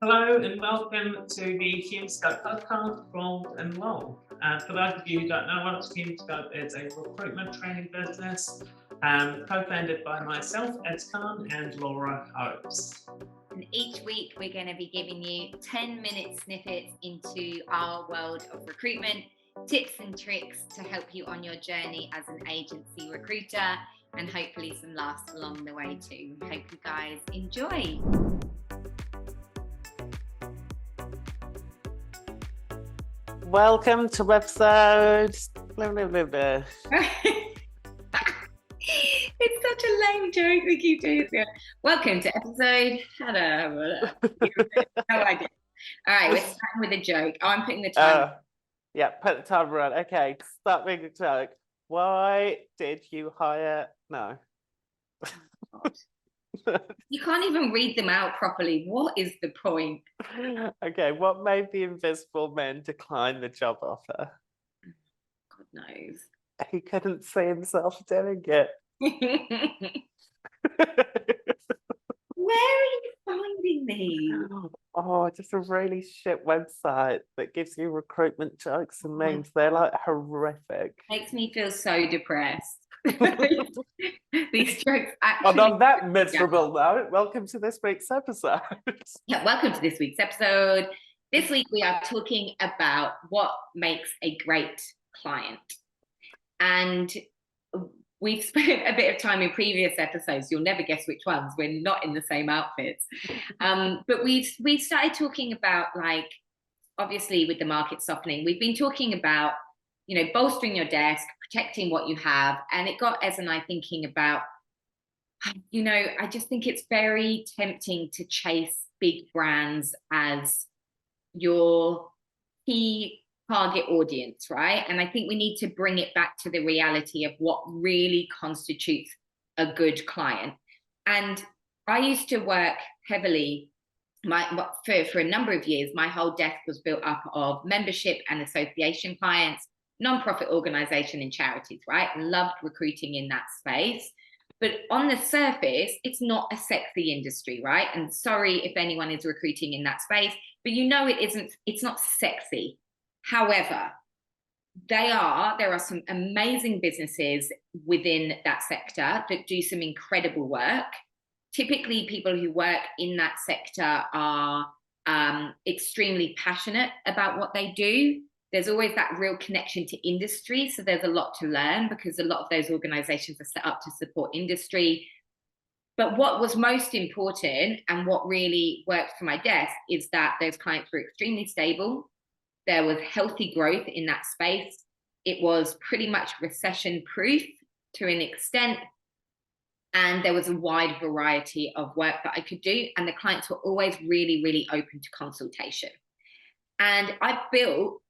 Hello and welcome to the Hume Scope podcast from and Lowell. For those of you who don't know us, Hume Scope is a recruitment training business co-founded by myself, Ed Khan, and Laura Hopes. And each week we're going to be giving you 10-minute snippets into our world of recruitment, tips and tricks to help you on your journey as an agency recruiter, and hopefully some laughs along the way too. We hope you guys enjoy. Welcome to episode... It's such a lame joke. We keep doing it. Welcome to episode... No idea. All right, we're starting with a joke. Oh, I'm putting the time. Yeah, put the timer on. Okay, start being a joke. Why did you hire... No. You can't even read them out properly. What is the point? Okay, what made the Invisible Man decline the job offer? God knows. He couldn't see himself doing it. Where are you finding these? Oh, just a really shit website that gives you recruitment jokes and memes. They're like horrific. Makes me feel so depressed. These jokes actually. And on that miserable note, welcome to this week's episode. Yeah, welcome to this week's episode. This week we are talking about what makes a great client. And we've spent a bit of time in previous episodes. You'll never guess which ones. We're not in the same outfits. But we've started talking about, like, obviously with the market softening, we've been talking about, you know, bolstering your desk, protecting what you have. And it got Ez and I thinking about, you know, I just think it's very tempting to chase big brands as your key target audience, right? And I think we need to bring it back to the reality of what really constitutes a good client. And I used to work heavily for a number of years. My whole desk was built up of membership and association clients, non-profit organization and charities, right? Loved recruiting in that space. But on the surface, it's not a sexy industry, right? And sorry if anyone is recruiting in that space, but you know it's not sexy. However, there are some amazing businesses within that sector that do some incredible work. Typically, people who work in that sector are extremely passionate about what they do. There's always that real connection to industry. So there's a lot to learn because a lot of those organizations are set up to support industry. But what was most important and what really worked for my desk is that those clients were extremely stable. There was healthy growth in that space. It was pretty much recession proof to an extent. And there was a wide variety of work that I could do. And the clients were always really, really open to consultation. And I built,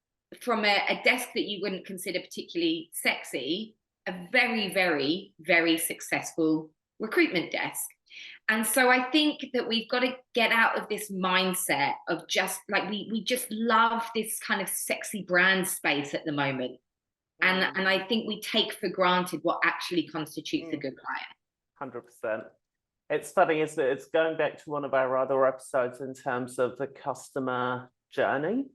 from a desk that you wouldn't consider particularly sexy, a very, very, very successful recruitment desk. And so I think that we've got to get out of this mindset of just like, we just love this kind of sexy brand space at the moment. And I think we take for granted what actually constitutes a good client. 100%. It's funny, isn't it? It's going back to one of our other episodes in terms of the customer journey.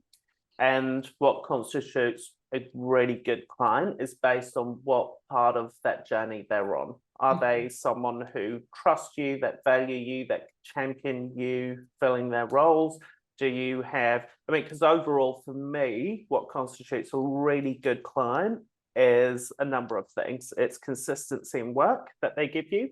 And what constitutes a really good client is based on what part of that journey they're on. Are they someone who trusts you, that value you, that champion you filling their roles? Do you have, because overall for me, what constitutes a really good client is a number of things. It's consistency in work that they give you,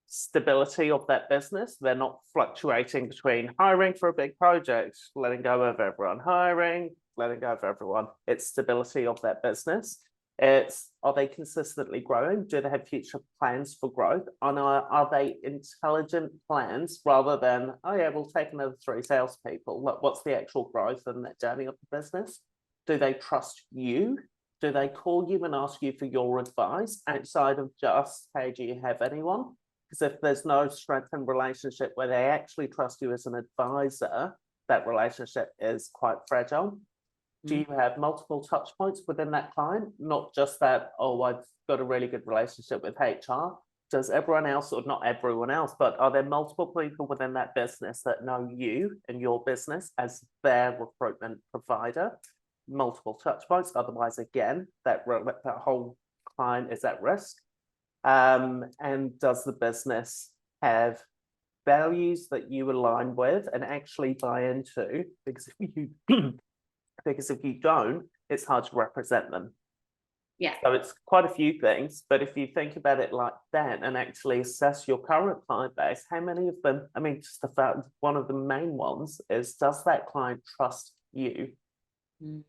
stability of that business. They're not fluctuating between hiring for a big project, letting go of everyone, hiring, letting go of everyone. It's stability of that business. It's, are they consistently growing? Do they have future plans for growth? And are they intelligent plans rather than, oh yeah, we'll take another 3 salespeople? What's the actual growth in that journey of the business? Do they trust you? Do they call you and ask you for your advice outside of just, hey, do you have anyone? Because if there's no strengthened relationship where they actually trust you as an advisor, that relationship is quite fragile. Do you have multiple touch points within that client? Not just that, oh, I've got a really good relationship with HR. does everyone else, or not everyone else, but are there multiple people within that business that know you and your business as their recruitment provider? Multiple touch points. Otherwise, again, that whole client is at risk. And does the business have values that you align with and actually buy into? Because if you don't, it's hard to represent them. Yeah. So it's quite a few things, but if you think about it like that and actually assess your current client base, how many of them, I mean, just the fact, one of the main ones is, does that client trust you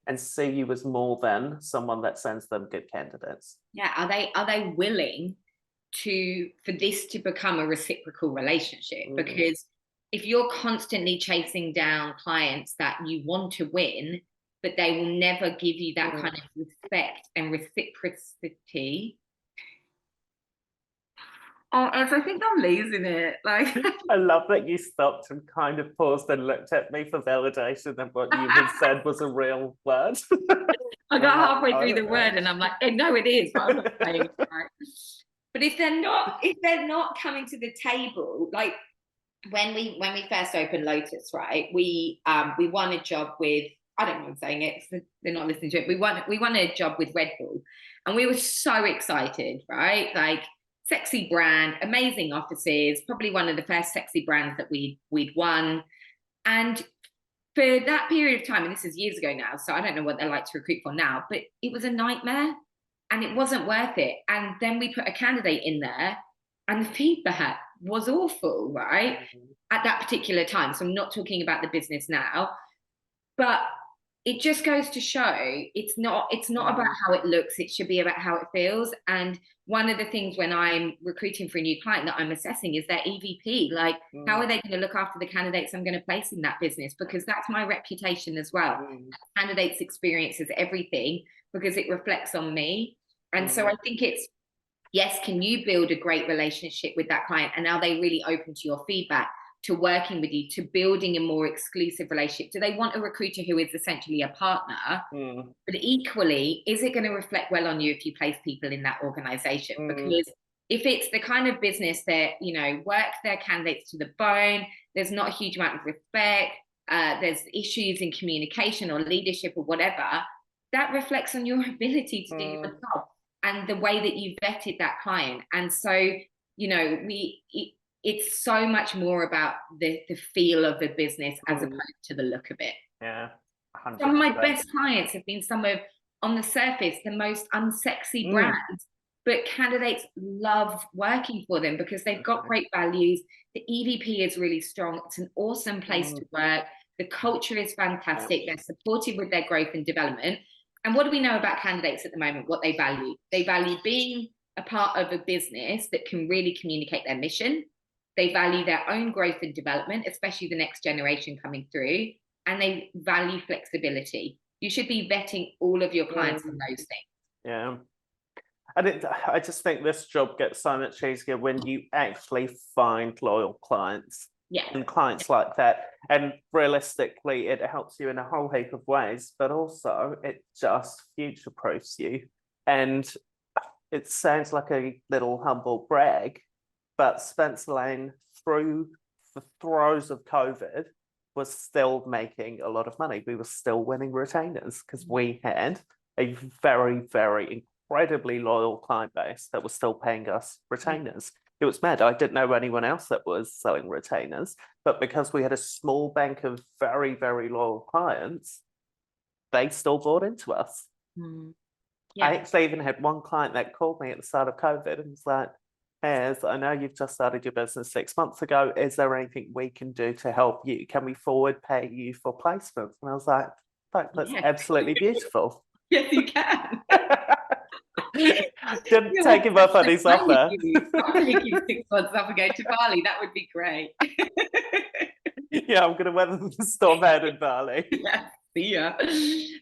and see you as more than someone that sends them good candidates? Yeah, are they willing for this to become a reciprocal relationship? Because if you're constantly chasing down clients that you want to win, but they will never give you that kind of respect and reciprocity. Oh, I think I'm losing it. Like, I love that you stopped and kind of paused and looked at me for validation that what you had said was a real word. I got halfway through the word and I'm like, no, it is, but I'm not saying it right. But if they're not coming to the table, like when we first opened Lotus, right? We won a job with, I don't mind saying it, so they're not listening to it. We won a job with Red Bull, and we were so excited, right? Like, sexy brand, amazing offices, probably one of the first sexy brands that we'd won. And for that period of time, and this is years ago now, so I don't know what they're like to recruit for now, but it was a nightmare and it wasn't worth it. And then we put a candidate in there and the feedback was awful, right? At that particular time. So I'm not talking about the business now, but it just goes to show it's not about how it looks, it should be about how it feels. And one of the things when I'm recruiting for a new client that I'm assessing is their EVP. Like, how are they going to look after the candidates I'm going to place in that business? Because that's my reputation as well. Candidates' experience is everything because it reflects on me. And so I think it's, yes, can you build a great relationship with that client? And are they really open to your feedback, to working with you, to building a more exclusive relationship? Do they want a recruiter who is essentially a partner? But equally, is it going to reflect well on you if you place people in that organization? Because if it's the kind of business that, you know, work their candidates to the bone, there's not a huge amount of respect, there's issues in communication or leadership or whatever, that reflects on your ability to do your job and the way that you vetted that client. And so, you know, it's so much more about the feel of the business as opposed to the look of it. Yeah, 100%. Some of my best clients have been some of, on the surface, the most unsexy brands, but candidates love working for them because they've got great values. The EVP is really strong. It's an awesome place to work. The culture is fantastic. They're supported with their growth and development. And what do we know about candidates at the moment? What they value? They value being a part of a business that can really communicate their mission. They value their own growth and development, especially the next generation coming through. And they value flexibility. You should be vetting all of your clients on those things. Yeah. And I just think this job gets so much easier when you actually find loyal clients. Yeah. And clients like that. And realistically, it helps you in a whole heap of ways, but also it just future-proofs you. And it sounds like a little humble brag, but Spencer Lane, through the throes of COVID, was still making a lot of money. We were still winning retainers because we had a very, very incredibly loyal client base that was still paying us retainers. It was mad. I didn't know anyone else that was selling retainers, but because we had a small bank of very, very loyal clients, they still bought into us. Yeah. I actually even had one client that called me at the start of COVID and was like, "As I know you've just started your business 6 months ago, is there anything we can do to help you? Can we forward pay you for placements?" And I was like, "That's absolutely beautiful." Yes, you can. Didn't take him up on his offer. I'll take you 6 months off and go to Bali. That would be great. Yeah, I'm gonna weather the storm out in Bali. Yeah, see ya.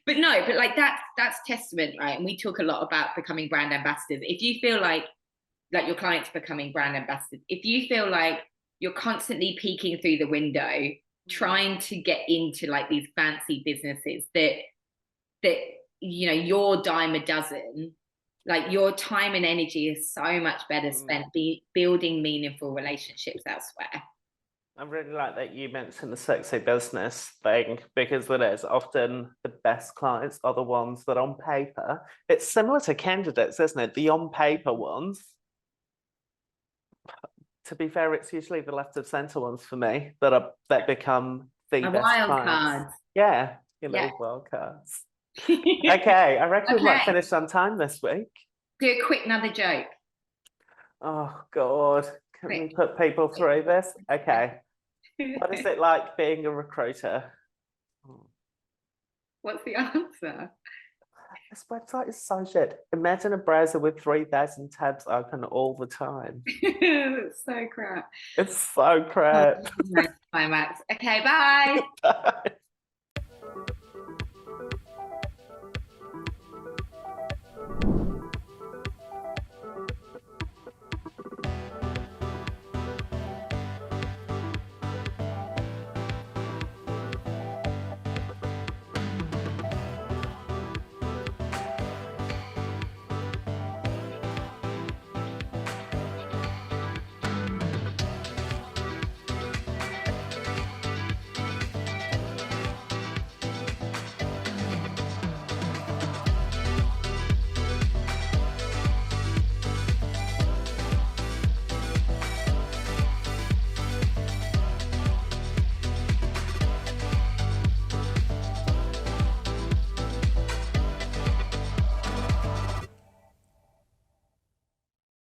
But no, but like that's testament, right? And we talk a lot about becoming brand ambassadors. If you feel like your clients becoming brand ambassadors, if you feel like you're constantly peeking through the window, trying to get into like these fancy businesses that you know, your dime a dozen, Like your time and energy is so much better spent building meaningful relationships elsewhere. I really like that you mentioned the sexy business thing, because it is often the best clients are the ones that on paper, it's similar to candidates, isn't it? The on paper ones, to be fair, it's usually the left of center ones for me that become the A best wild clients. card. Yeah, Yeah. wild cards. Okay, I reckon we might Okay. finish on time this week. Do a quick another joke. Oh God, can we Quick. put people through this? Okay. What is it like being a recruiter? What's the answer? This website is so shit. Imagine a browser with 3,000 tabs open all the time. It's so crap. It's so crap. Nice climax. Okay, bye. Bye.